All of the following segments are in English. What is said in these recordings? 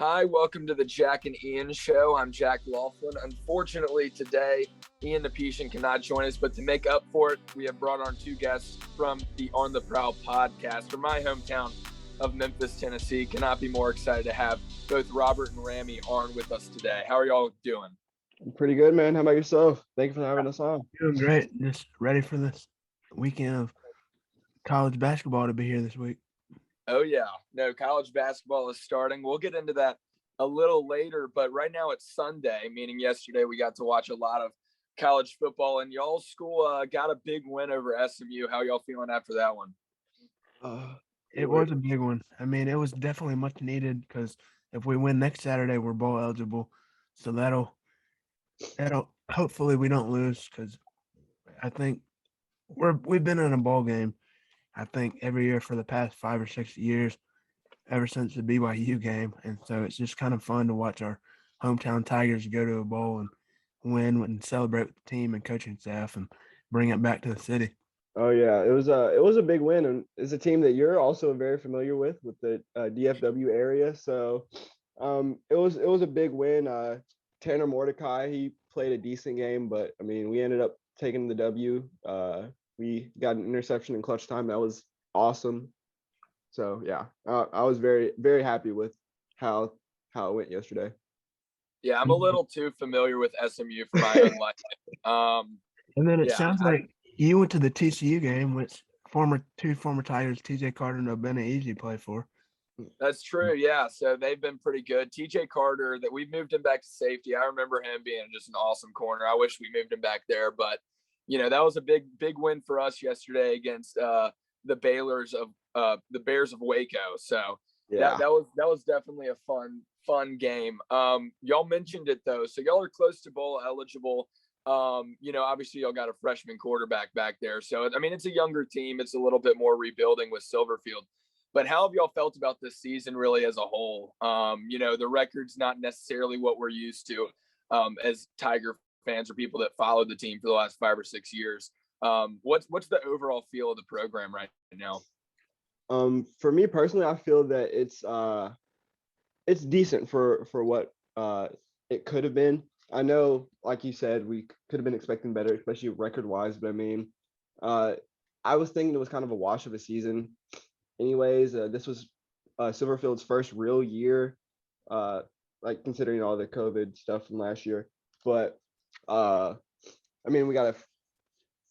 Hi, welcome to the Jack and Ian show. I'm Jack Laughlin. Unfortunately, today, Ian Napetian cannot join us, but to make up for it, we have brought on two guests from the On the Prowl podcast from my hometown of Memphis, Tennessee. Cannot be more excited to have both Robert and Rami on with us today. How are y'all doing? I'm pretty good, man. How about yourself? Thank you for having us on. Doing great. Just ready for this weekend of college basketball to be here this week. Oh, yeah. No, college basketball is starting. We'll get into that a little later, but right now it's Sunday, meaning yesterday we got to watch a lot of college football, and y'all's school got a big win over SMU. How y'all feeling after that one? It was a big one. I mean, it was definitely much needed because if we win next Saturday, we're bowl eligible. So that'll hopefully we don't lose because I think we've been in a bowl game, I think, every year for the past 5 or 6 years, ever since the BYU game. And so it's just kind of fun to watch our hometown Tigers go to a bowl and win and celebrate with the team and coaching staff and bring it back to the city. Oh yeah, it was a big win, and it's a team that you're also very familiar with the DFW area. So it was a big win. Tanner Mordecai, he played a decent game, but I mean, we ended up taking the W. We got an interception in clutch time. That was awesome. So yeah, I was very, very happy with how it went yesterday. Yeah, I'm a little too familiar with SMU for my own life. And then it sounds like you went to the TCU game, which two former Tigers, TJ Carter and Obena Easy play for. That's true. Yeah. So they've been pretty good. TJ Carter, that we've moved him back to safety. I remember him being just an awesome corner. I wish we moved him back there, but that was a big win for us yesterday against the Bears of Waco. So yeah, that was definitely a fun game. Y'all mentioned it though. So y'all are close to bowl eligible. Obviously y'all got a freshman quarterback back there. So, I mean, it's a younger team. It's a little bit more rebuilding with Silverfield. But how have y'all felt about this season really as a whole? The record's not necessarily what we're used to as Tiger fans or people that followed the team for the last 5 or 6 years. What's the overall feel of the program right now? For me personally, I feel that it's decent for what it could have been. I know, like you said, we could have been expecting better, especially record-wise. But I mean, I was thinking it was kind of a wash of a season. Anyways, this was Silverfield's first real year, like considering all the COVID stuff from last year. But I mean, we got a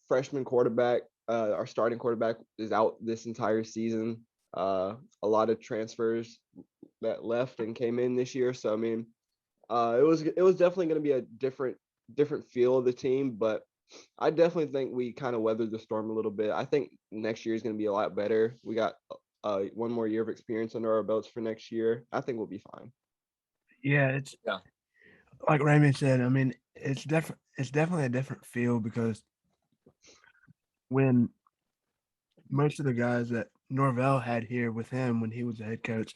freshman quarterback. Our starting quarterback is out this entire season. A lot of transfers that left and came in this year. So I mean, it was definitely going to be a different feel of the team, but I definitely think we kind of weathered the storm a little bit. I think next year is going to be a lot better. We got one more year of experience under our belts for next year. I think we'll be fine. Yeah, like Raymond said. I mean, it's definitely a different feel because when most of the guys that Norvell had here with him when he was the head coach,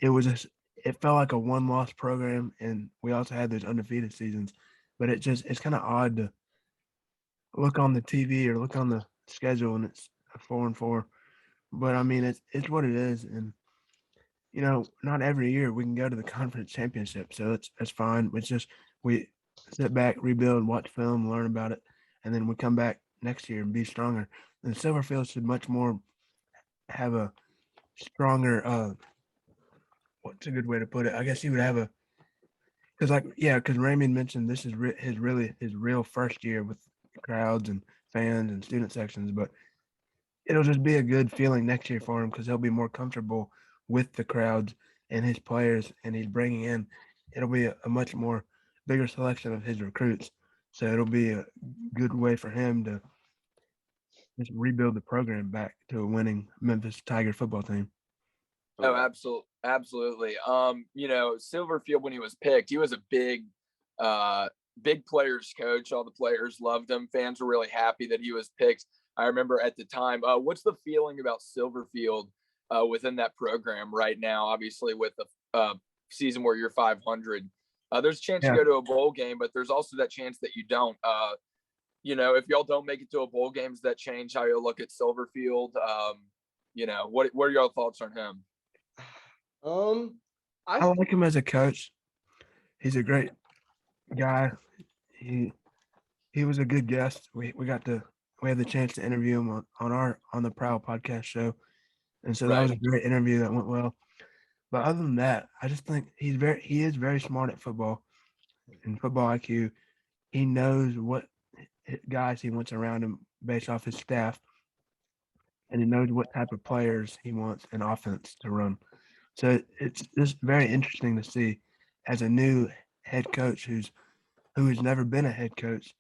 it felt like a one-loss program, and we also had those undefeated seasons. But it's kind of odd to look on the TV or look on the schedule and it's a 4-4. But I mean, it's what it is, and not every year we can go to the conference championship, so it's fine. It's just we sit back, rebuild, watch film, learn about it, and then we come back next year and be stronger. And Silverfield should much more have a stronger. What's a good way to put it? I guess he would have because Raymond mentioned this is his real first year with crowds and fans and student sections, but it'll just be a good feeling next year for him because he'll be more comfortable with the crowds and his players, and it'll be a much more bigger selection of his recruits. So it'll be a good way for him to just rebuild the program back to a winning Memphis Tiger football team. Oh, absolutely. Silverfield, when he was picked, he was a big players coach. All the players loved him. Fans were really happy that he was picked. I remember at the time. What's the feeling about Silverfield within that program right now? Obviously, with the season where you're 500, there's a chance you go to a bowl game, but there's also that chance that you don't. If y'all don't make it to a bowl game, does that change how you look at Silverfield? What are your thoughts on him? I like him as a coach. He's a great guy. He he was a good guest. We had the chance to interview him on the Prowl podcast show, and so that Right. was a great interview that went well. But other than that, I just think he is very smart at football and football IQ. He knows what guys he wants around him based off his staff, and he knows what type of players he wants an offense to run. So it's just very interesting to see as a new head coach who has never been a head coach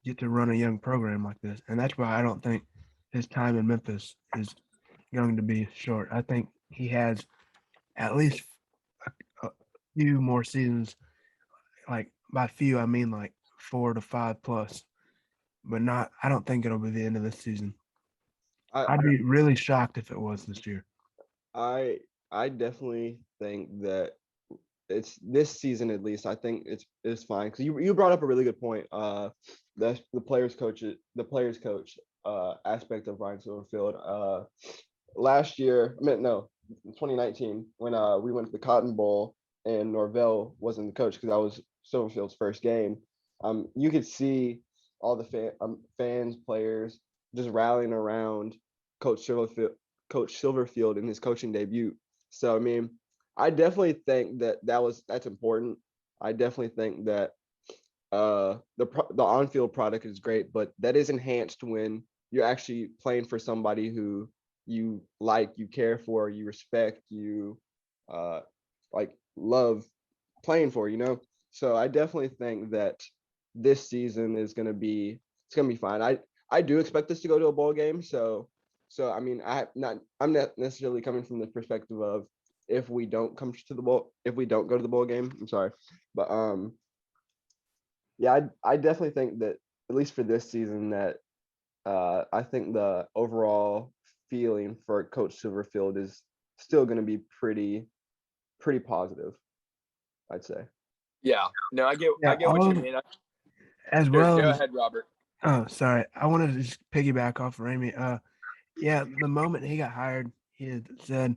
get to run a young program like this. And that's why I don't think his time in Memphis is going to be short. I think he has at least a few more seasons. Like by few, I mean like 4 to 5 plus, but not. I don't think it'll be the end of this season. I I'd be really shocked if it was this year. I I definitely think that it's this season at least. I think it's fine because you brought up a really good point. The players coach aspect of Ryan Silverfield. Last year, I mean no, 2019 when we went to the Cotton Bowl and Norvell wasn't the coach because that was Silverfield's first game. You could see all the fans, players just rallying around Coach Silverfield, Coach Silverfield in his coaching debut. So I mean, I definitely think that's important. I definitely think that the on-field product is great, but that is enhanced when you're actually playing for somebody who you like, you care for, you respect, you like love playing for, you know? So I definitely think that this season is it's gonna be fine. I do expect us to go to a bowl game, so I mean I'm not necessarily coming from the perspective of if we don't if we don't go to the bowl game. I'm sorry. But yeah, I definitely think that at least for this season that I think the overall feeling for Coach Silverfield is still going to be pretty positive, I'd say. Yeah. No, I Yeah, get what you mean. as Go, well go as ahead, Robert. oh, sorry, I wanted to just piggyback off of Ramy. Yeah, the moment he got hired, he had said,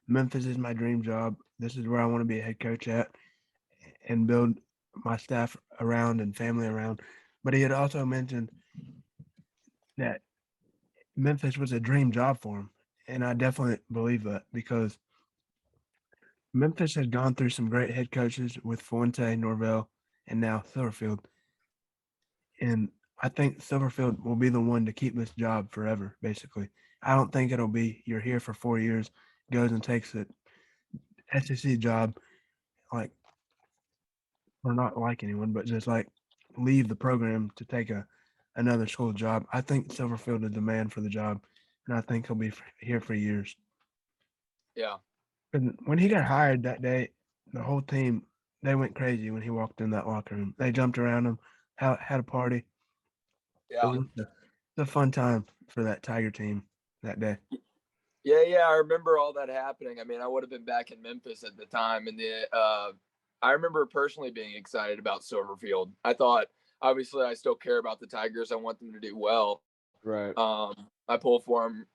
"Memphis is my dream job. This is where I want to be a head coach at, and build my staff around and family around." But he had also mentioned that Memphis was a dream job for him, and I definitely believe that because Memphis had gone through some great head coaches with Fuente, Norvell, and now Silverfield, and I think Silverfield will be the one to keep this job forever. Basically, I don't think it'll be you're here for 4 years, goes and takes a SEC job, like or not like anyone, but just like leave the program to take another school job. I think Silverfield is the man for the job, and I think he'll be here for years. Yeah. And when he got hired that day, the whole team they went crazy when he walked in that locker room. They jumped around him, had a party. It Yeah. was a fun time for that Tiger team that day. Yeah, I remember all that happening. I mean, I would have been back in Memphis at the time, and I remember personally being excited about Silverfield. I thought, obviously, I still care about the Tigers. I want them to do well. Right. I pull for him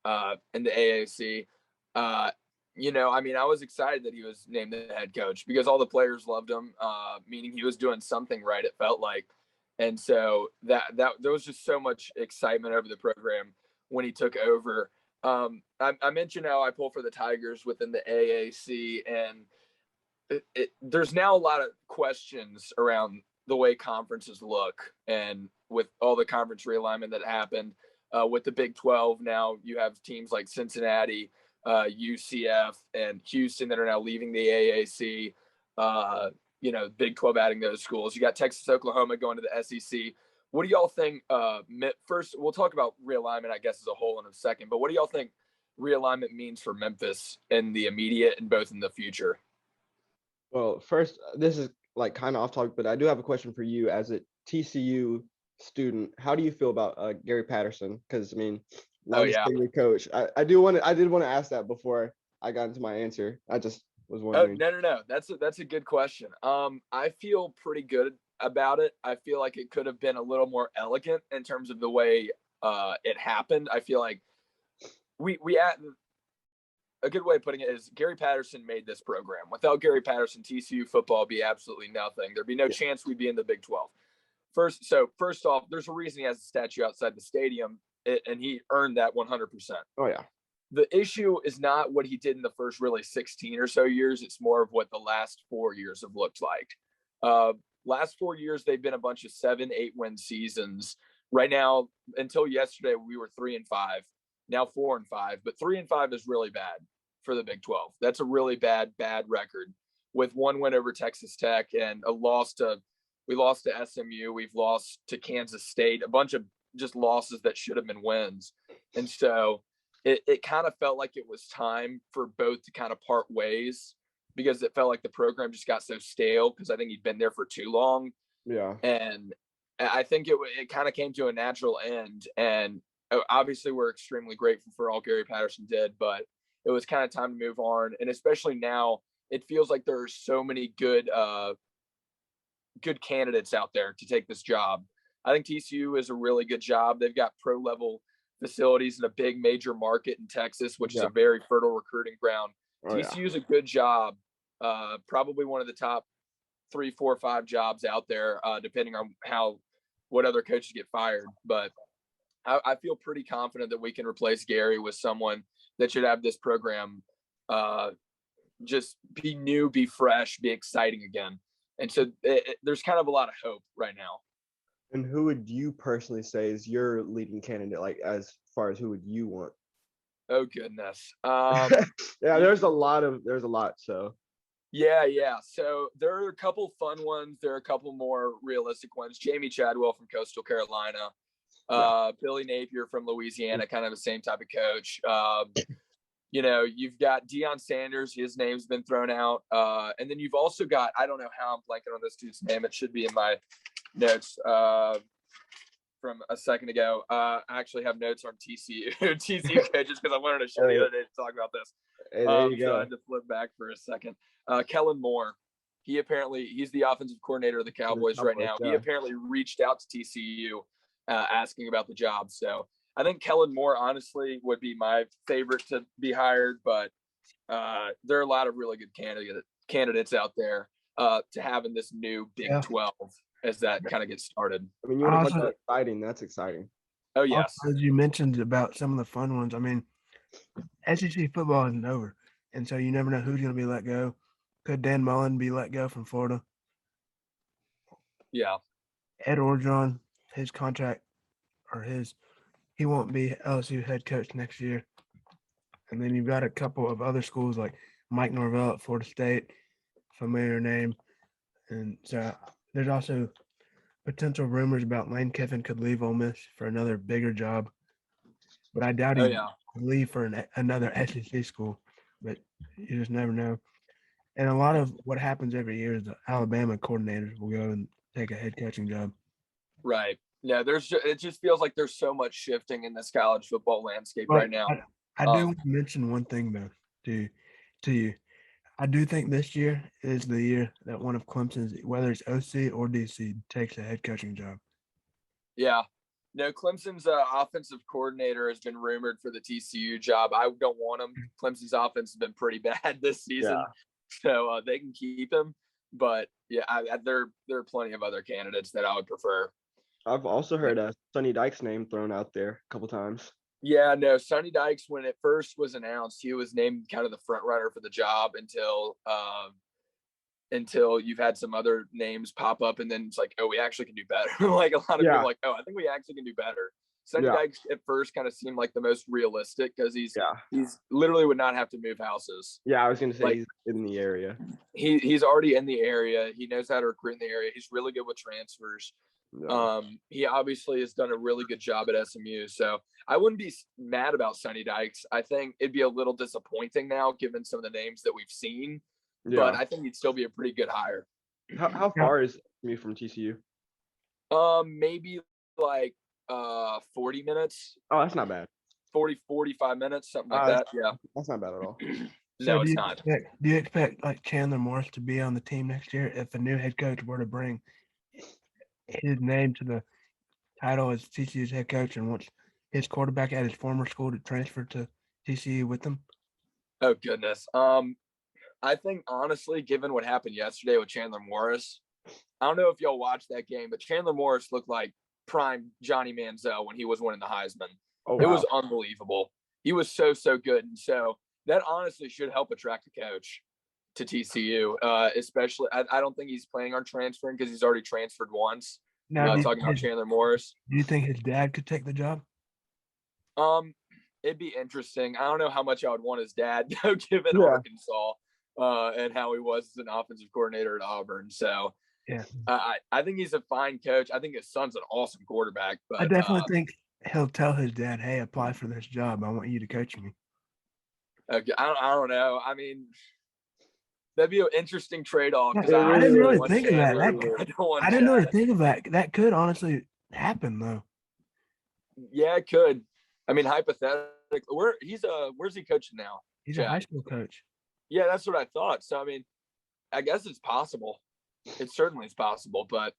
in the AAC. I mean, I was excited that he was named the head coach because all the players loved him, meaning he was doing something right. It felt like, and so that there was just so much excitement over the program when he took over. I mentioned how I pull for the Tigers within the AAC, and there's now a lot of questions around the way conferences look, and with all the conference realignment that happened with the Big 12. Now you have teams like Cincinnati, UCF, and Houston that are now leaving the AAC. Big 12 adding those schools. You got Texas, Oklahoma going to the SEC. What do y'all think? First, we'll talk about realignment, I guess, as a whole in a second. But what do y'all think realignment means for Memphis in the immediate and both in the future? Well, first, this is like kind of off topic, but I do have a question for you as a TCU student. How do you feel about Gary Patterson? Because I mean, Oh longest yeah. tenured coach. I did want to ask that before I got into my answer. I just was Oh wondering. no. That's a good question. I feel pretty good about it. I feel like it could have been a little more elegant in terms of the way it happened. I feel like we a good way of putting it is Gary Patterson made this program. Without Gary Patterson, TCU football would be absolutely nothing. There'd be no chance we'd be in the Big 12. First off, there's a reason he has a statue outside the stadium, and he earned that 100%. Oh, yeah. The issue is not what he did in the first really 16 or so years. It's more of what the last 4 years have looked like. Last 4 years, they've been a bunch of 7-8 win seasons. Right now, until yesterday, we were 3-5. Now 4-5, but 3-5 is really bad for the Big 12. That's a really bad record, with one win over Texas Tech and we lost to SMU. We've lost to Kansas State, a bunch of just losses that should have been wins. And so it kind of felt like it was time for both to kind of part ways, because it felt like the program just got so stale, because I think he'd been there for too long. Yeah. And I think it kind of came to a natural end. And obviously we're extremely grateful for all Gary Patterson did, but it was kind of time to move on. And especially now, it feels like there are so many good candidates out there to take this job. I think TCU is a really good job. They've got pro level facilities in a big major market in Texas, which is a very fertile recruiting ground. TCU is a good job. Probably one of the top 3, 4, 5 jobs out there, depending on what other coaches get fired. But I feel pretty confident that we can replace Gary with someone that should have this program just be new, be fresh, be exciting again. And so there's kind of a lot of hope right now. And who would you personally say is your leading candidate? Like, as far as who would you want? Oh goodness. There's a lot. So yeah. So there are a couple fun ones. There are a couple more realistic ones. Jamie Chadwell from Coastal Carolina. Billy Napier from Louisiana, kind of the same type of coach. You've got Deion Sanders, his name's been thrown out. And then you've also got, I don't know how I'm blanking on this dude's name. It should be in my notes from a second ago. I actually have notes on TCU coaches, because I wanted to show the other day to talk about this. Hey, there you go. So I had to flip back for a second. Kellen Moore. He's the offensive coordinator of the Cowboys right now. Yeah. He apparently reached out to TCU asking about the job. So I think Kellen Moore, honestly, would be my favorite to be hired, but there are a lot of really good candidates out there to have in this new Big 12 as that kind of gets started. I mean, you want to talk about exciting. That's exciting. Oh, yes. Also, as you mentioned about some of the fun ones, I mean, SEC football isn't over, and so you never know who's going to be let go. Could Dan Mullen be let go from Florida? Yeah. Ed Orgeron, his contract, he won't be LSU head coach next year. And then you've got a couple of other schools like Mike Norvell at Florida State, familiar name. And so there's also potential rumors about Lane Kiffin could leave Ole Miss for another bigger job. But I doubt he'd leave for another SEC school. But you just never know. And a lot of what happens every year is the Alabama coordinators will go and take a head coaching job. Right. Yeah, it just feels like there's so much shifting in this college football landscape right now. I do want to mention one thing, though, to you. I do think this year is the year that one of Clemson's, whether it's OC or DC, takes a head coaching job. Yeah. No, Clemson's offensive coordinator has been rumored for the TCU job. I don't want him. Clemson's offense has been pretty bad this season, so they can keep him. But, yeah, there are plenty of other candidates that I would prefer. I've also heard Sonny Dykes' name thrown out there a couple times. Yeah, no, Sonny Dykes, when it first was announced, he was named kind of the front runner for the job until you've had some other names pop up, and then it's like, oh, we actually can do better. Like a lot of people are like, oh, I think we actually can do better. Sonny Dykes at first kind of seemed like the most realistic, because he's literally would not have to move houses. Yeah, I was going to say, he's in the area. He's already in the area. He knows how to recruit in the area. He's really good with transfers. No. He obviously has done a really good job at SMU, so I wouldn't be mad about Sonny Dykes. I think it'd be a little disappointing now, given some of the names that we've seen, but I think he'd still be a pretty good hire. How far is SMU from TCU? Maybe like 40 minutes. Oh, that's not bad. 45 minutes, something like that. Yeah, that's not bad at all. No, it's not. Do you expect like Chandler Morris to be on the team next year if a new head coach were to bring his name to the title as TCU's head coach and wants his quarterback at his former school to transfer to TCU with them? Oh goodness. I think honestly, given what happened yesterday with Chandler Morris, I don't know if y'all watched that game, but Chandler Morris looked like prime Johnny Manziel when he was winning the Heisman. Oh It wow. was unbelievable. He was so good, and so that honestly should help attract a coach to TCU. Especially, I don't think he's planning on transferring because he's already transferred once. Now, Talking about Chandler Morris. do you think his dad could take the job? It'd be interesting. I don't know how much I would want his dad, though, given Yeah. Arkansas and how he was as an offensive coordinator at Auburn. So, Yeah. I think he's a fine coach. I think his son's an awesome quarterback. But I definitely think he'll tell his dad, "Hey, apply for this job. I want you to coach me." okay, I don't know. I mean, that'd be an interesting trade-off. Yeah, Because I didn't really want think of that. Chandler. I don't want I didn't really Chad. think of that. That could honestly happen, though. Yeah, it could. I mean, hypothetically, where's he coaching now? He's Chad. a high school coach. Yeah, that's what I thought. So, I mean, I guess it's possible. It certainly is possible, but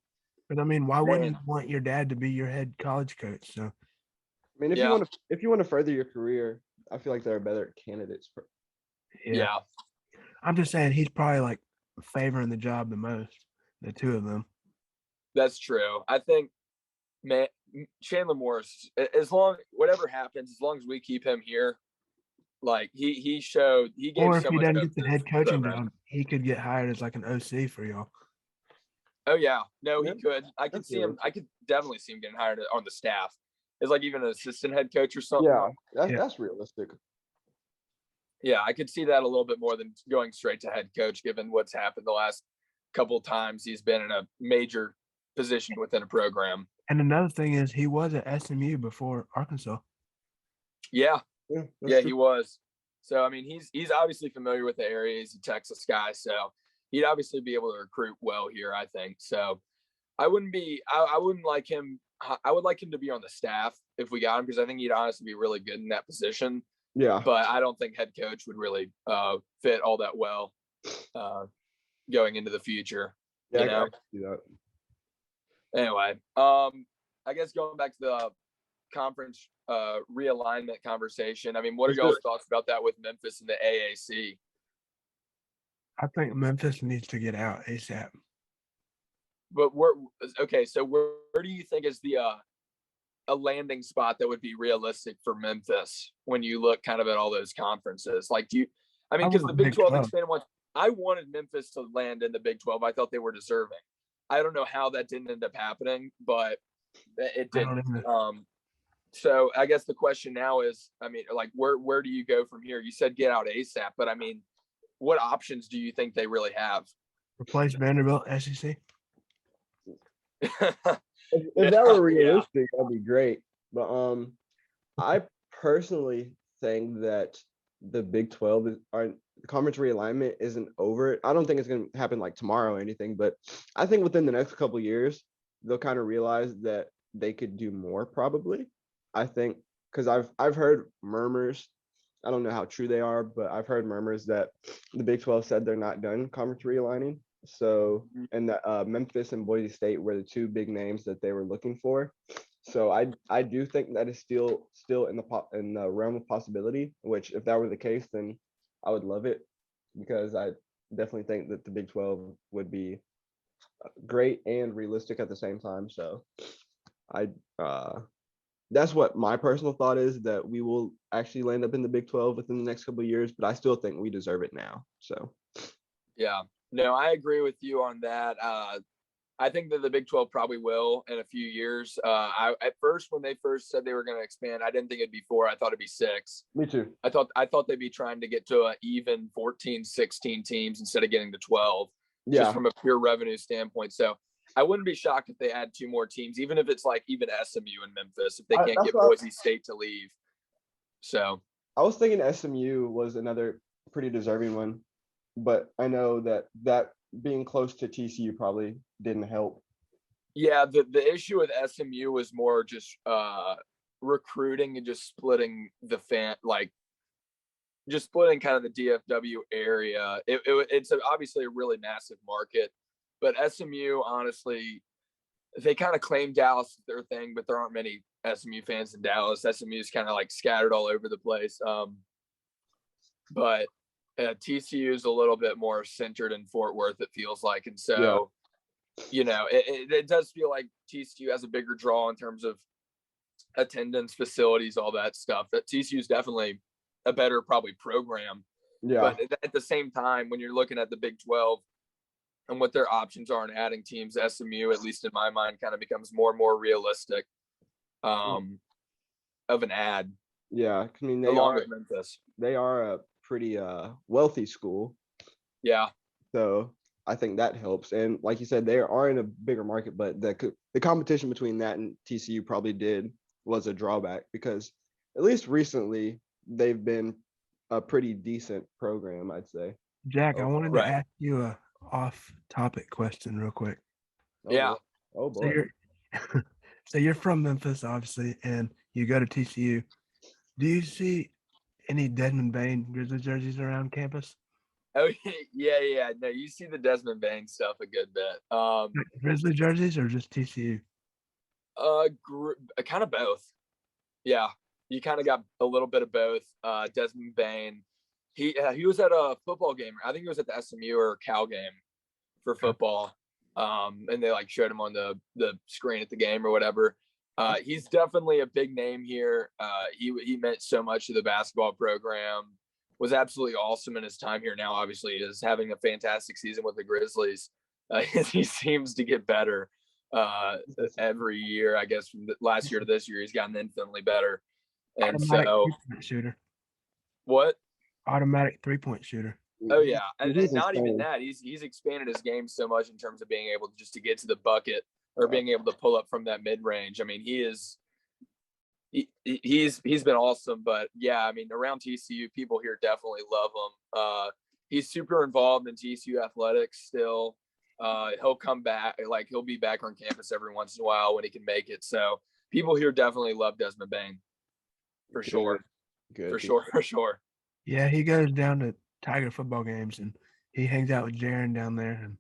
But I mean, why wouldn't you Man. want your dad to be your head college coach? So I mean, if Yeah. you want to further your career, I feel like there are better candidates for. yeah. I'm just saying he's probably like favoring the job the most. The two of them. That's true. I think, man, Chandler Morris, whatever happens, as long as we keep him here, like he gave Or if so he much doesn't hope get the to head coaching program. job, he could get hired as like an OC for y'all. Oh yeah, no, Yeah, he could. I could that's see him. realistic. I could definitely see him getting hired on the staff as like even an assistant head coach or something. Yeah, Yeah. that's realistic. Yeah, I could see that a little bit more than going straight to head coach, given what's happened the last couple of times he's been in a major position within a program. And another thing is he was at SMU before Arkansas. Yeah, Yeah, yeah, he was. So I mean, he's obviously familiar with the area. He's a Texas guy, so he'd obviously be able to recruit well here. I think so. I wouldn't like him. I would like him to be on the staff if we got him because I think he'd honestly be really good in that position. Yeah. But I don't think head coach would really fit all that well going into the future. Yeah, You know? I can see that. Anyway, I guess going back to the conference realignment conversation. I mean, what are y'all's thoughts about that with Memphis and the AAC? I think Memphis needs to get out ASAP. But so where do you think is the a landing spot that would be realistic for Memphis when you look kind of at all those conferences? Like, because the Big 12 expanded once, I wanted Memphis to land in the Big 12. I thought they were deserving. I don't know how that didn't end up happening, but it didn't. So I guess the question now is, I mean, like, where do you go from here? You said get out ASAP, but I mean, what options do you think they really have? Replace Vanderbilt, SEC. If that were realistic, that'd be great. But I personally think that the Big 12 conference realignment isn't over. I don't think it's going to happen like tomorrow or anything, but I think within the next couple of years, they'll kind of realize that they could do more probably. I think because I've heard murmurs. I don't know how true they are, but I've heard murmurs that the Big 12 said they're not done conference realigning. So, and that Memphis and Boise State were the two big names that they were looking for. So I do think that is still in the realm of possibility. Which, if that were the case, then I would love it because I definitely think that the Big 12 would be great and realistic at the same time. So, that's what my personal thought is, that we will actually land up in the Big 12 within the next couple of years, but I still think we deserve it now. So, yeah, no, I agree with you on that. I think that the Big 12 probably will in a few years. At first, when they first said they were going to expand, I didn't think it'd be 4. I thought it'd be 6. Me too. I thought they'd be trying to get to an even 14, 16 teams instead of getting to 12. Yeah. Just from a pure revenue standpoint. So I wouldn't be shocked if they add 2 more teams, even if it's like even SMU and Memphis, if they can't get Boise State to leave. So I was thinking SMU was another pretty deserving one, but I know that being close to TCU probably didn't help. Yeah, the issue with SMU was more just recruiting and just splitting just splitting kind of the DFW area. It's obviously a really massive market, but SMU, honestly, they kind of claim Dallas is their thing, but there aren't many SMU fans in Dallas. SMU is kind of like scattered all over the place. But TCU is a little bit more centered in Fort Worth, it feels like. And Yeah. so, it does feel like TCU has a bigger draw in terms of attendance, facilities, all that stuff. That TCU is definitely a better probably program. Yeah. But at the same time, when you're looking at the Big 12 and what their options are in adding teams, SMU, at least in my mind, kind of becomes more and more realistic of an ad. Yeah. I mean, Along with Memphis. They are a pretty wealthy school. Yeah. So I think that helps. And like you said, they are in a bigger market, but the competition between that and TCU probably was a drawback, because at least recently they've been a pretty decent program, I'd say. Jack, I wanted right. to ask you a off-topic question real quick. Yeah. Oh boy. So you're from Memphis, obviously, and you go to TCU. Do you see any Desmond Bain Grizzlies jerseys around campus? Oh yeah. No, you see the Desmond Bain stuff a good bit. Grizzly jerseys or just TCU? Kind of both. Yeah, you kind of got a little bit of both. Desmond Bain, he was at a football game. I think he was at the SMU or Cal game for football. And they like showed him on the screen at the game or whatever. He's definitely a big name here. He meant so much to the basketball program. Was absolutely awesome in his time here. Now, obviously, is having a fantastic season with the Grizzlies. He seems to get better every year. I guess from last year to this year, he's gotten infinitely better. And Automatic so, three-point shooter. What? Automatic 3-point shooter. Oh yeah, and not even that. He's expanded his game so much in terms of being able to just to get to the bucket or being able to pull up from that mid range. I mean, he's been awesome. But yeah, I mean, around TCU, people here definitely love him. He's super involved in TCU athletics still. He'll come back, like he'll be back on campus every once in a while when he can make it. So people here definitely love Desmond Bain, for sure. Good. For sure. Yeah, he goes down to Tiger football games and he hangs out with Jaron down there, and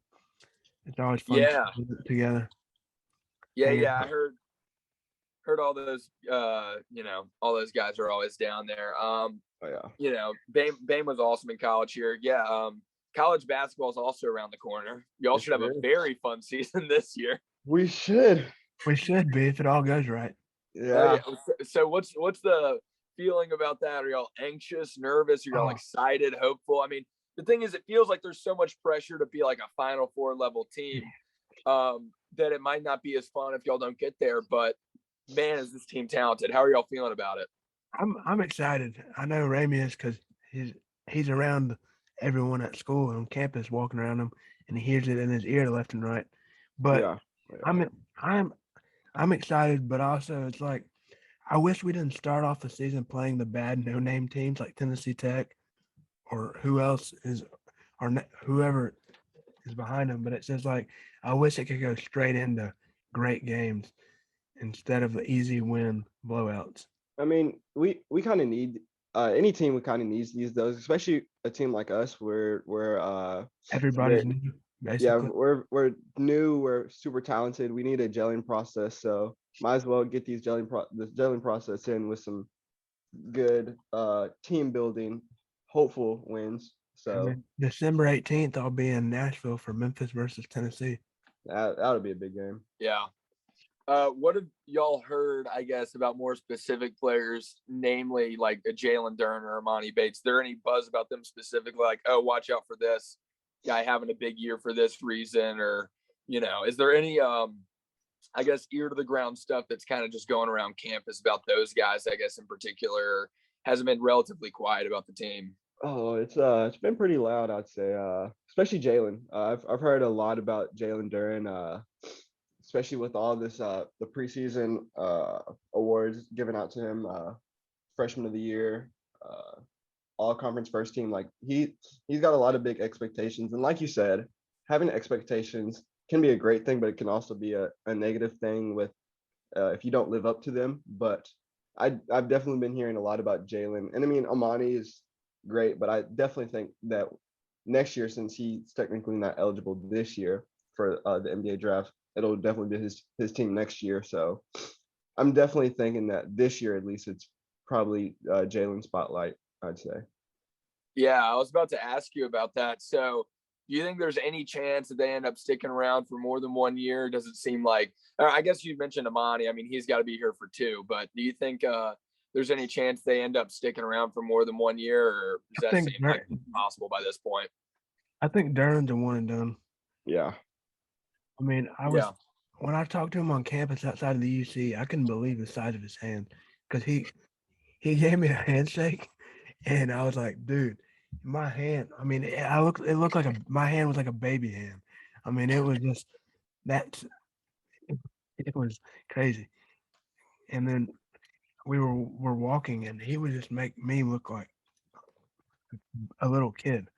it's always fun together. Yeah. I heard all those all those guys are always down there. Bain was awesome in college here. Yeah. College basketball is also around the corner. Y'all should have a very fun season this year. We should be if it all goes right. Yeah. So what's the feeling about that? Are y'all anxious, nervous? Are y'all excited, hopeful? I mean, the thing is, it feels like there's so much pressure to be like a Final Four level team that it might not be as fun if y'all don't get there. But man, is this team talented? How are y'all feeling about it? I'm excited. I know Ramey is because he's around everyone at school on campus, walking around him, and he hears it in his ear left and right. But I'm excited, but also it's like I wish we didn't start off the season playing the bad no-name teams like Tennessee Tech or whoever is behind them. But it's just like I wish it could go straight into great games instead of the easy win blowouts. I mean, we kind of need any team. We kind of needs those, especially a team like us where everybody's new. Basically. Yeah, we're new. We're super talented. We need a gelling process, so might as well get this gelling process in with some good team building, hopeful wins. So December 18th, I'll be in Nashville for Memphis versus Tennessee. That'll be a big game. Yeah. What have y'all heard, I guess, about more specific players, namely like a Jalen Duren or Amani Bates? Is there any buzz about them specifically? Like, oh, watch out for this guy having a big year for this reason, or is there any I guess ear to the ground stuff that's kind of just going around campus about those guys, I guess in particular, hasn't been relatively quiet about the team? Oh, it's been pretty loud, I'd say, especially Jalen. I've heard a lot about Jalen Duren, especially with all this the preseason awards given out to him, freshman of the year, all conference first team. Like he's got a lot of big expectations, and like you said, having expectations can be a great thing, but it can also be a negative thing with if you don't live up to them. But I've definitely been hearing a lot about Jalen, and I mean Amani is great, but I definitely think that next year, since he's technically not eligible this year for the NBA draft, it'll definitely be his team next year. So I'm definitely thinking that this year at least it's probably Jalen's spotlight, I'd say. Yeah, I was about to ask you about that. So, do you think there's any chance that they end up sticking around for more than 1 year? Does it seem like, I guess you mentioned Amani. I mean, he's got to be here for 2, but do you think there's any chance they end up sticking around for more than 1 year, or does I that think seem like impossible by this point? Duran's a one and done. Yeah. I mean, Yeah. when I talked to him on campus outside of the UC, I couldn't believe the size of his hand because he gave me a handshake, and I was like, dude, my hand. I mean, it looked like my hand was like a baby hand. I mean, it was just that. It was crazy. And then we're walking, and he would just make me look like a little kid.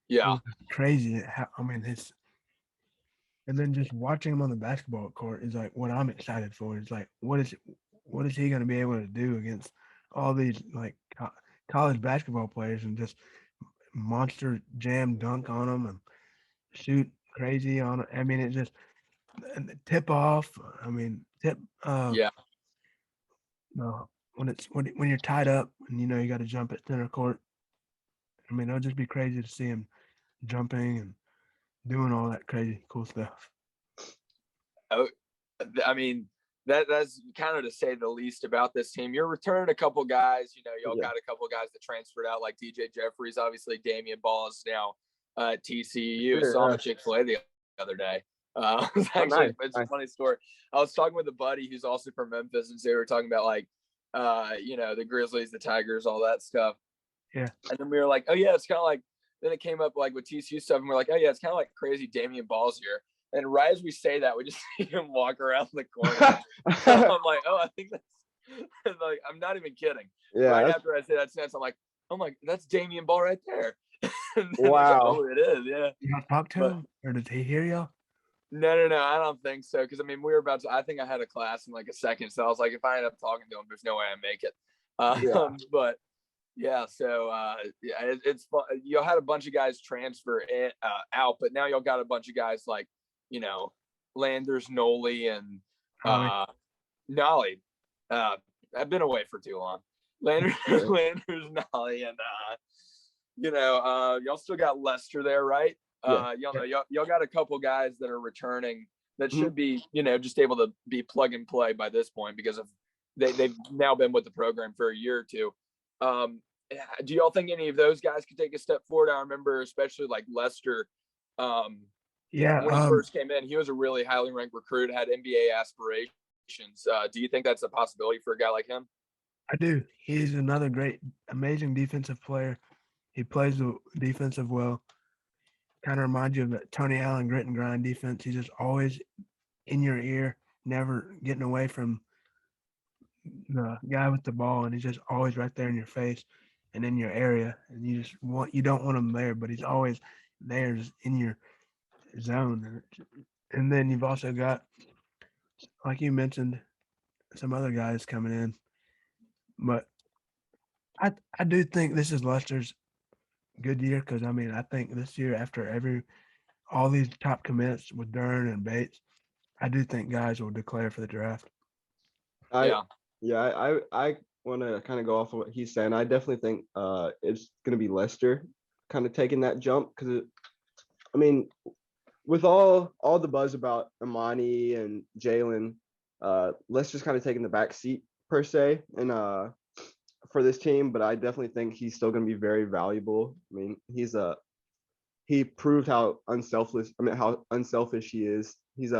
It Yeah. was crazy. I mean, and then just watching him on the basketball court is like what I'm excited for. It's like what is he going to be able to do against all these like college basketball players and just monster jam dunk on them and shoot crazy on it. I mean, it just and the tip off. I mean, tip. Yeah. No, when you're tied up and you know you got to jump at center court. I mean, it'll just be crazy to see him jumping and doing all that crazy cool stuff. Oh, I mean, that's kind of to say the least about this team. You're returning a couple guys. You know, y'all got a couple guys that transferred out, like DJ Jeffries. Obviously, Damian Ball is now at TCU. Saw him at Chick-fil-A the other day. It's actually it's a funny story. I was talking with a buddy who's also from Memphis, and so we were talking about like, you know, the Grizzlies, the Tigers, all that stuff. Yeah. And then we were like, oh yeah, it's kind of like. Then it came up like with TCU stuff, and we're like, oh yeah, it's kind of like crazy. Damian Ball's here. And right as we say that, we just see him walk around the corner. So I'm like, oh, I think that's like, I'm not even kidding. Yeah. Right after I say that sentence, I'm like, oh my, that's Damian Ball right there. Wow. Oh, it is, yeah. You not talk to him, or did he hear y'all? No, I don't think so. Because I mean, we were about to. I think I had a class in like a second, so I was like, if I end up talking to him, there's no way I make it. But yeah, so yeah, it's fun. Y'all had a bunch of guys transfer out, but now y'all got a bunch of guys like, you know, Landers, Noli, and Nolly. I've been away for too long. Landers, Nolly, and you know, y'all still got Lester there, right? Y'all know y'all got a couple guys that are returning that should be, you know, just able to be plug and play by this point because of they've now been with the program for a year or two. Do y'all think any of those guys could take a step forward? I remember especially like Lester. When he first came in, he was a really highly ranked recruit, had NBA aspirations. Do you think that's a possibility for a guy like him? I do. He's another great, amazing defensive player. He plays the defensive well. Kind of reminds you of that Tony Allen grit and grind defense. He's just always in your ear, never getting away from the guy with the ball, and he's just always right there in your face and in your area. And you don't want him there, but he's always there, just in your zone. And then you've also got, like you mentioned, some other guys coming in. But I do think this is Lester's good year because, I mean, I think this year after all these top commits with Dern and Bates, I do think guys will declare for the draft. I want to kind of go off of what he's saying. I definitely think it's going to be Lester kind of taking that jump because, I mean, with all the buzz about Amani and Jalen, Lester's kind of taking the back seat per se, and for this team. But I definitely think he's still going to be very valuable. I mean, he proved how unselfish he is. He's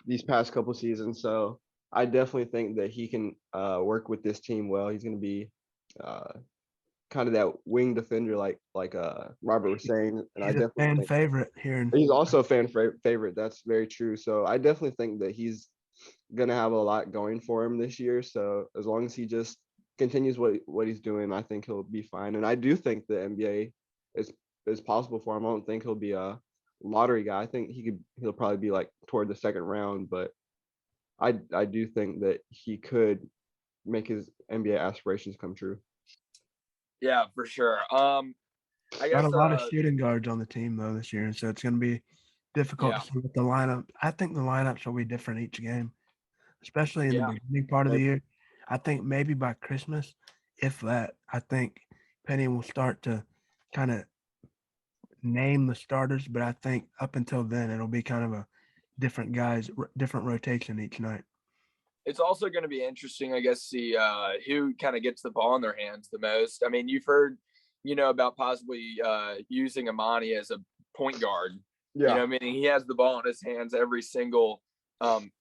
these past couple seasons, so I definitely think that he can work with this team well. He's going to be kind of that wing defender, like Robert was saying. And he's I definitely fan favorite here. He's also a fan favorite. That's very true. So I definitely think that he's going to have a lot going for him this year. So as long as he just continues what he's doing, I think he'll be fine. And I do think the NBA is possible for him. I don't think he'll be a lottery guy. I think he'll probably be like toward the second round, but I do think that he could make his NBA aspirations come true. Yeah, for sure. I guess got a lot of shooting guards on the team though this year, and so it's going to be difficult to see what the lineup. I think the lineups will be different each game, especially in the beginning part of the year. I think maybe by Christmas, if that, I think Penny will start to kind of name the starters, but I think up until then it'll be kind of a different guys, different rotation each night. It's also going to be interesting, I guess, see who kind of gets the ball in their hands the most. I mean, you've heard, about possibly using Amani as a point guard. Yeah. I mean, he has the ball in his hands every single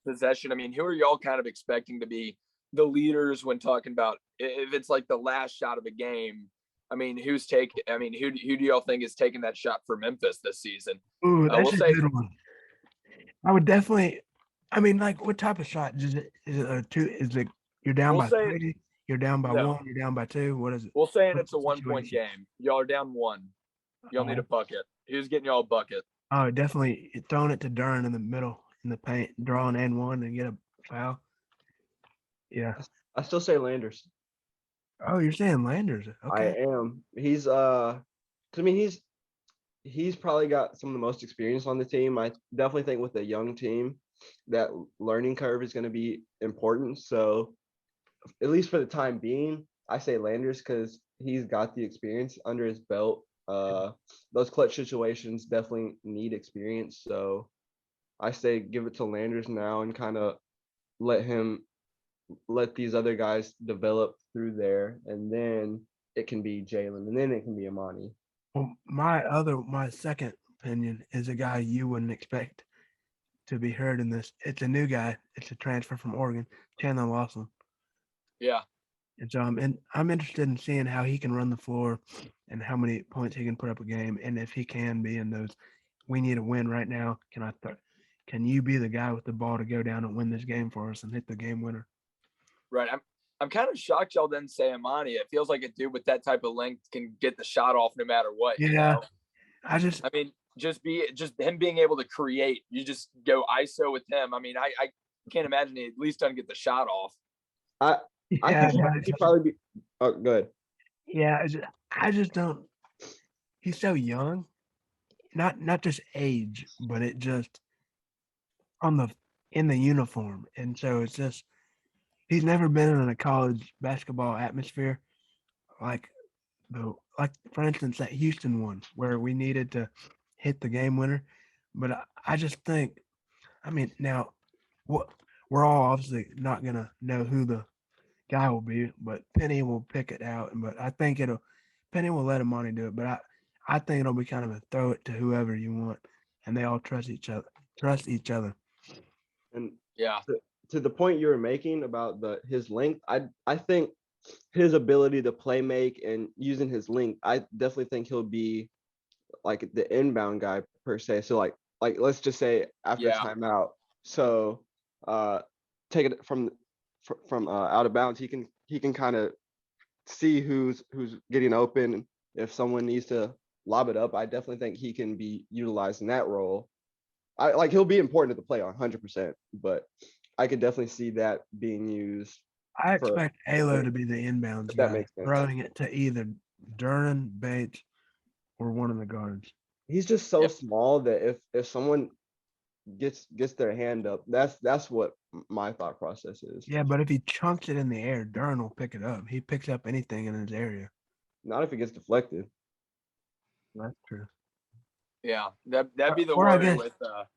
possession. I mean, who are y'all kind of expecting to be the leaders when talking about if it's like the last shot of a game? I mean, who do y'all think is taking that shot for Memphis this season? Ooh, that's We'll a say good one. I would definitely. I mean, like, what type of shot is it? Is it a two? Is it you're down we'll by say 3? You're down by no. 1. You're down by 2. What is it? We'll say What's it's a the 1-point situation? game. Y'all are down 1. Y'all need a Oh, bucket. Who's getting y'all a bucket? oh, definitely throwing it to Dern in the middle in the paint, drawing and 1 and get a foul. Yeah. I still say Landers. Oh, you're saying Landers? I Okay. am. He's he's probably got some of the most experience on the team. I definitely think with a young team, that learning curve is going to be important. So at least for the time being, I say Landers because he's got the experience under his belt. Those clutch situations definitely need experience. So I say give it to Landers now and kind of let these other guys develop through there, and then it can be Jalen, and then it can be Amani. Well, my second opinion is a guy you wouldn't expect to be heard in this. It's a new guy. It's a transfer from Oregon, Chandler Laughlin. Yeah. And so I'm interested in seeing how he can run the floor and how many points he can put up a game, and if he can be in those. We need a win right now. Can you be the guy with the ball to go down and win this game for us and hit the game winner? Right. I'm kind of shocked y'all didn't say Amani. It feels like a dude with that type of length can get the shot off no matter what. Yeah. I mean, just him being able to create. You just go ISO with him. I mean, I can't imagine he at least doesn't get the shot off. I think he'd probably be. Oh, good. Yeah, I just don't. He's so young, not just age, but it just in the uniform, and so it's just he's never been in a college basketball atmosphere like for instance that Houston one where we needed to hit the game winner. But I just think, I mean, now we're all obviously not gonna know who the guy will be, but Penny will pick it out. But I think Penny will let Amani do it. But I think it'll be kind of a throw it to whoever you want, and they all trust each other. And yeah, to the point you were making about his length, I think his ability to play make and using his length, I definitely think he'll be like the inbound guy per se. So like let's just say after timeout, so take it from out of bounds, he can kind of see who's getting open. If someone needs to lob it up, I definitely think he can be utilized in that role. He'll be important to the play on 100%, but I could definitely see that being used. I expect Alo to be the inbounds guy, throwing it to either Duran, Bates, or one of the guards. He's just so small that if someone gets their hand up, that's what my thought process is. Yeah, but if he chunks it in the air, Duran will pick it up. He picks up anything in his area. Not if it gets deflected. That's true. Yeah, that'd be the worry with.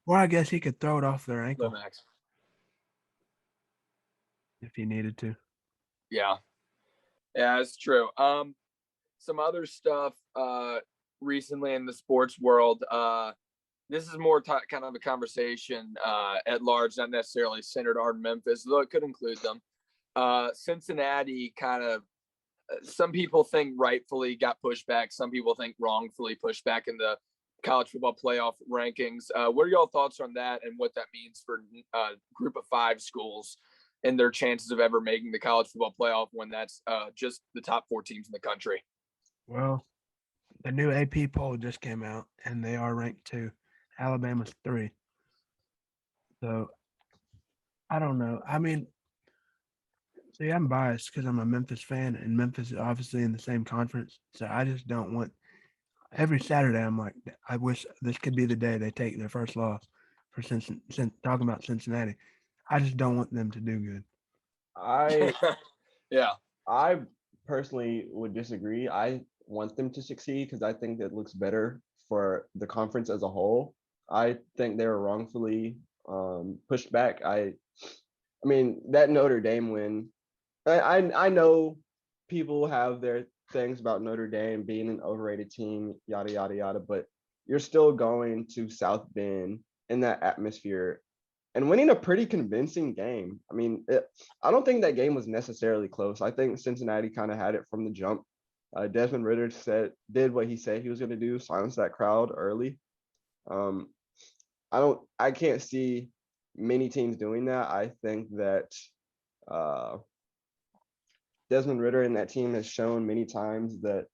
Or I guess he could throw it off their ankle. Lomax. If he needed to. Yeah, it's true. Some other stuff recently in the sports world. This is more kind of a conversation at large, not necessarily centered on Memphis, though it could include them. Cincinnati kind of, some people think rightfully got pushed back. Some people think wrongfully pushed back in the college football playoff rankings. What are y'all thoughts on that and what that means for group of 5 schools and their chances of ever making the college football playoff when that's just the top 4 teams in the country? Well, the new AP poll just came out, and they are ranked 2. Alabama's 3. So, I don't know. I mean, see, I'm biased because I'm a Memphis fan, and Memphis is obviously in the same conference. So I just don't want – every Saturday I'm like, I wish this could be the day they take their first loss for talking about Cincinnati. I just don't want them to do good. I personally would disagree. I want them to succeed because I think it looks better for the conference as a whole. I think they were wrongfully pushed back. I mean that Notre Dame win. I know people have their things about Notre Dame being an overrated team, yada yada yada, but you're still going to South Bend in that atmosphere and winning a pretty convincing game. I mean, I don't think that game was necessarily close. I think Cincinnati kind of had it from the jump. Desmond Ritter did what he said he was going to do, silence that crowd early. Um, I can't see many teams doing that. I think that uh, Desmond Ritter and that team has shown many times that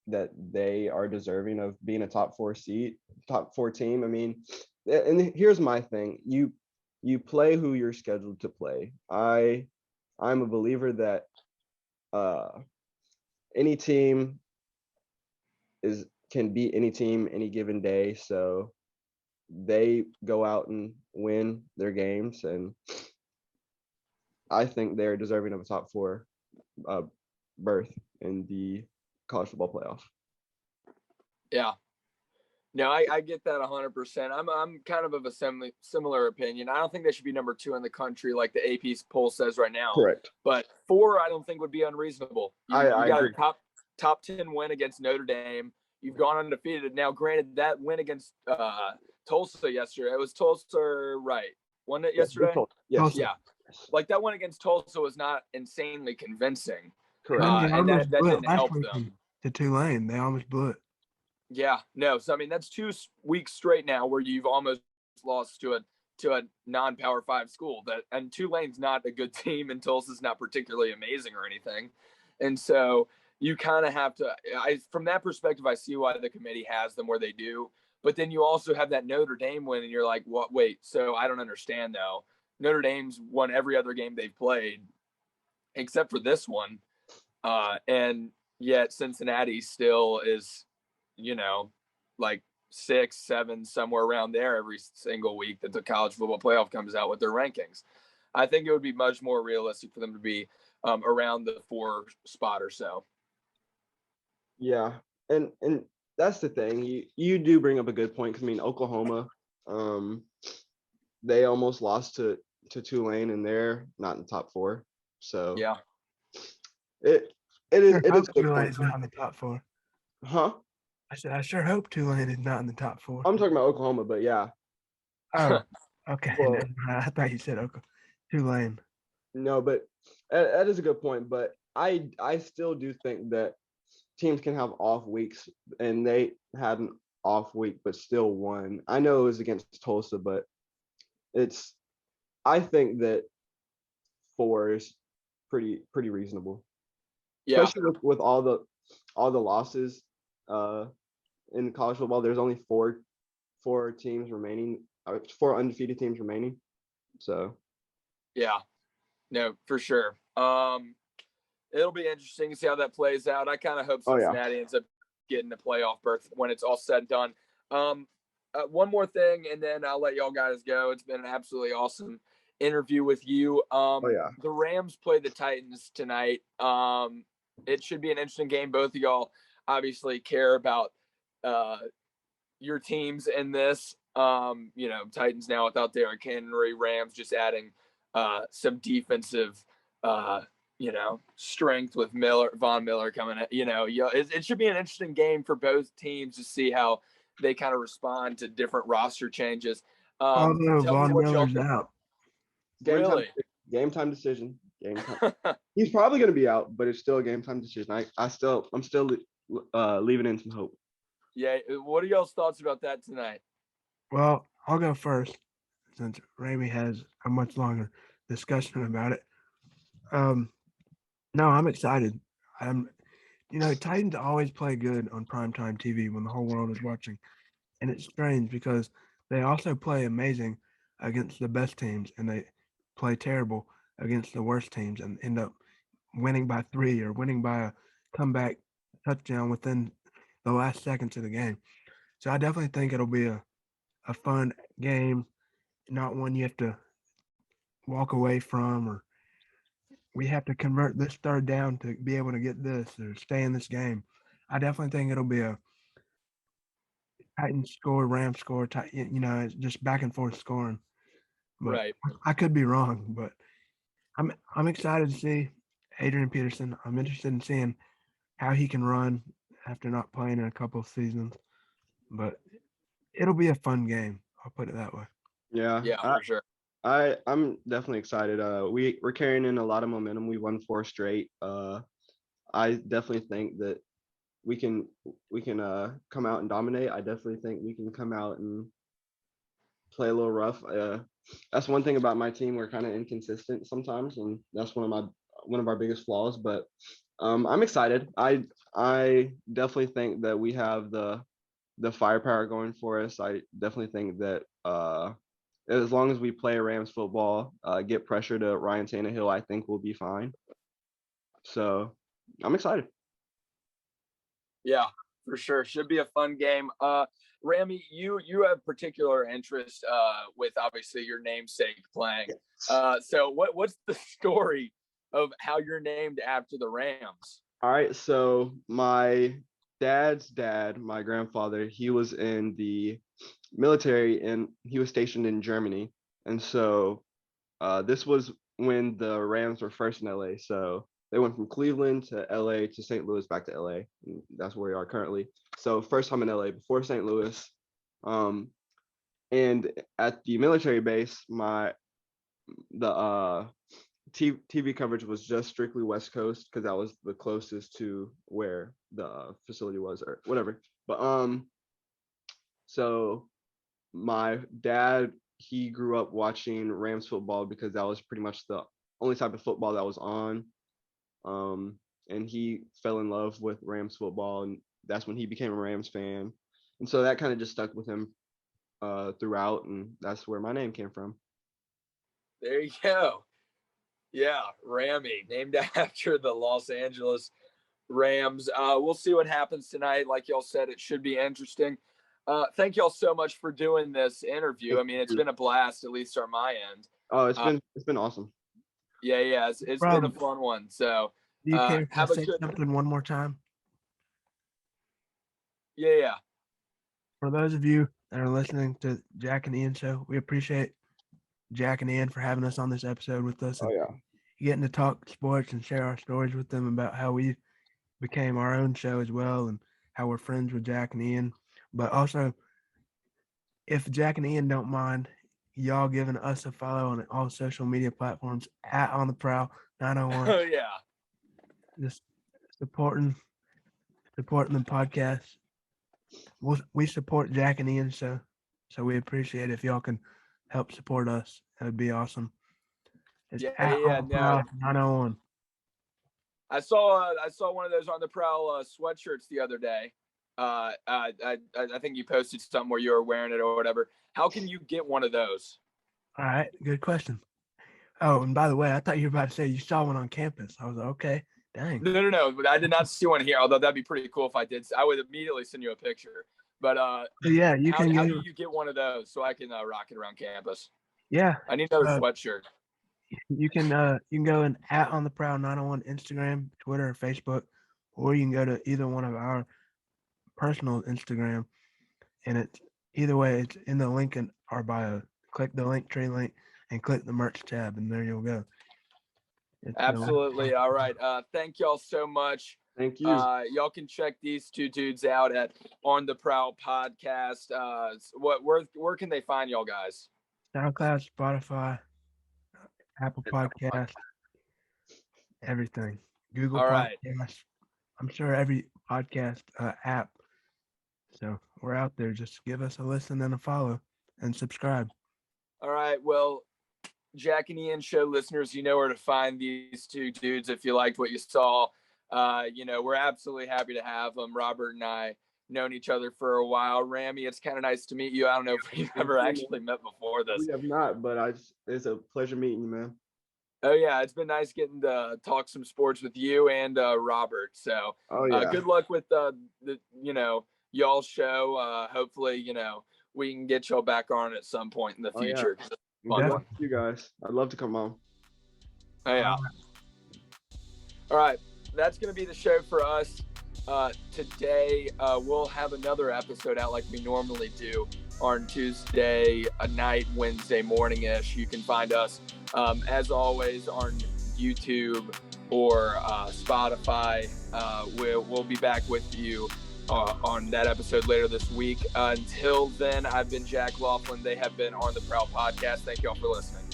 they are deserving of being a top four team. I mean, and here's my thing: you play who you're scheduled to play. I'm a believer that uh, any team can beat any team any given day. So they go out and win their games, and I think they're deserving of a top four uh, berth in the college football playoff. Yeah. No, I get that 100%. I'm kind of a similar opinion. I don't think they should be number 2 in the country like the AP poll says right now. Correct. But 4, I don't think would be unreasonable. You got agree. a top 10 win against Notre Dame. You've gone undefeated. Now, granted, that win against Tulsa yesterday. It was Tulsa, right? Wasn't it yesterday? Yes. Yeah. Like that one against Tulsa was not insanely convincing. Correct. And that didn't help them. To Tulane, they almost blew it. Yeah, no. So I mean, that's 2 weeks straight now where you've almost lost to a non-Power 5 school. And Tulane's not a good team, and Tulsa's not particularly amazing or anything. And so you kind of have to. From that perspective, I see why the committee has them where they do. But then you also have that Notre Dame win, and you're like, what? Wait, so I don't understand though. Notre Dame's won every other game they've played, except for this one, and yet Cincinnati still is, like 6, 7, somewhere around there every single week that the college football playoff comes out with their rankings. I think it would be much more realistic for them to be around the 4 spot or so. Yeah, and that's the thing. You do bring up a good point. 'Cause, I mean, Oklahoma, they almost lost to Tulane, and they're not in the top 4. So yeah, it is good Tulane's not in the top 4. Huh? I said I sure hope Tulane is not in the top 4. I'm talking about Oklahoma, but yeah. Oh, okay. Well, I thought you said Tulane. No, but that is a good point. But I still do think that teams can have off weeks, and they had an off week, but still won. I know it was against Tulsa, but I think that 4 is pretty reasonable. yeah, Especially with all the losses in college football. There's only 4 teams remaining, 4 undefeated teams remaining. So yeah, no, for sure. It'll be interesting to see how that plays out. I kind of hope Cincinnati ends up getting the playoff berth when it's all said and done. One more thing, and then I'll let y'all guys go. It's been an absolutely awesome interview with you. The Rams play the Titans tonight. It should be an interesting game. Both of y'all obviously care about your teams in this. Titans now without Derrick Henry, Rams just adding some defensive strength with Von Miller coming in. It should be an interesting game for both teams to see how they kind of respond to different roster changes. Von Miller's out. Game time decision. Game time. He's probably going to be out, but it's still a game time decision. I'm still leaving in some hope. Yeah. What are y'all's thoughts about that tonight? Well, I'll go first since Ramey has a much longer discussion about it. No, I'm excited. Titans always play good on primetime TV when the whole world is watching. And it's strange because they also play amazing against the best teams, and they play terrible against the worst teams and end up winning by 3 or winning by a comeback touchdown within the last seconds of the game. So I definitely think it'll be a fun game, not one you have to walk away from, or we have to convert this third down to be able to get this or stay in this game. I definitely think it'll be a Titans score, Rams score, it's just back and forth scoring. But Right. I could be wrong, but I'm excited to see Adrian Peterson. I'm interested in seeing how he can run after not playing in a couple of seasons. But it'll be a fun game. I'll put it that way. Yeah, Yeah, for sure. I'm definitely excited. We're carrying in a lot of momentum. We won 4 straight. I definitely think that we can come out and dominate. I definitely think we can come out and play a little rough. That's one thing about my team. We're kind of inconsistent sometimes, and that's one of our biggest flaws. But I'm excited. I definitely think that we have the firepower going for us. I definitely think that as long as we play Rams football, get pressure to Ryan Tannehill, I think we'll be fine. So I'm excited. Yeah, for sure. Should be a fun game. Rami, you have particular interest with obviously your namesake playing. So what's the story of how you're named after the Rams? All right, so my dad's dad, my grandfather, he was in the military and he was stationed in Germany. And so this was when the Rams were first in LA. So they went from Cleveland to LA to St. Louis back to LA. And that's where we are currently. So first time in LA before St. Louis. And at the military base, the TV coverage was just strictly West Coast because that was the closest to where the facility was or whatever. But so my dad, he grew up watching Rams football because that was pretty much the only type of football that was on. And he fell in love with Rams football, and that's when he became a Rams fan. And so that kind of just stuck with him throughout, and that's where my name came from. There you go. Yeah, Rami, named after the Los Angeles Rams. We'll see what happens tonight. Like y'all said, it should be interesting. Thank y'all so much for doing this interview. I mean, it's been a blast, at least on my end. Oh, it's been awesome. Yeah, it's been a fun one. So do you care if I say something one more time? Yeah. For those of you that are listening to Jack and Ian show, we appreciate Jack and Ian for having us on this episode with us. Oh yeah. Getting to talk sports and share our stories with them about how we became our own show as well and how we're friends with Jack and Ian. But also, if Jack and Ian don't mind, y'all giving us a follow on all social media platforms at On the Prowl 901. Oh yeah. Just supporting the podcast. We support Jack and Ian, so we appreciate it if y'all can help support us. That would be awesome. It's yeah. No. 901. I saw one of those On the Prowl sweatshirts the other day. I think you posted something where you were wearing it or whatever. How can you get one of those? All right, good question. Oh, and by the way, I thought you were about to say you saw one on campus. I was like, okay, dang. No. I did not see one here, although that'd be pretty cool if I did. I would immediately send you a picture. But yeah, how do you get one of those so I can rock it around campus? Yeah, I need another sweatshirt. You can go in at On the Prowl 901 Instagram, Twitter, or Facebook, or you can go to either one of our personal Instagram, and it's either way. It's in the link in our bio. Click the Linktree link and click the merch tab, and there you'll go. Absolutely. All right. Thank y'all so much. Thank you. Y'all can check these two dudes out at On the Prowl podcast. Where can they find y'all guys? SoundCloud, Spotify, Apple Podcast, everything. Google All Podcast. Right. I'm sure every podcast app. So we're out there. Just give us a listen and a follow and subscribe. All right. Well, Jack and Ian show listeners, you know where to find these two dudes if you liked what you saw. We're absolutely happy to have them. Robert and I known each other for a while. Rami, it's kind of nice to meet you. I don't know if we've ever actually met before this. We have not, but it's a pleasure meeting you, man. Oh yeah, it's been nice getting to talk some sports with you and Robert. So good luck with the y'all show. Hopefully, we can get y'all back on at some point in the future. Yeah. You guys, I'd love to come on. Oh yeah. All right, that's gonna be the show for us. today. We'll have another episode out like we normally do on Tuesday night, Wednesday morning-ish. You can find us, as always, on YouTube or Spotify. We'll be back with you on that episode later this week. Until then, I've been Jack Laughlin. They have been on the Prowl podcast. Thank you all for listening.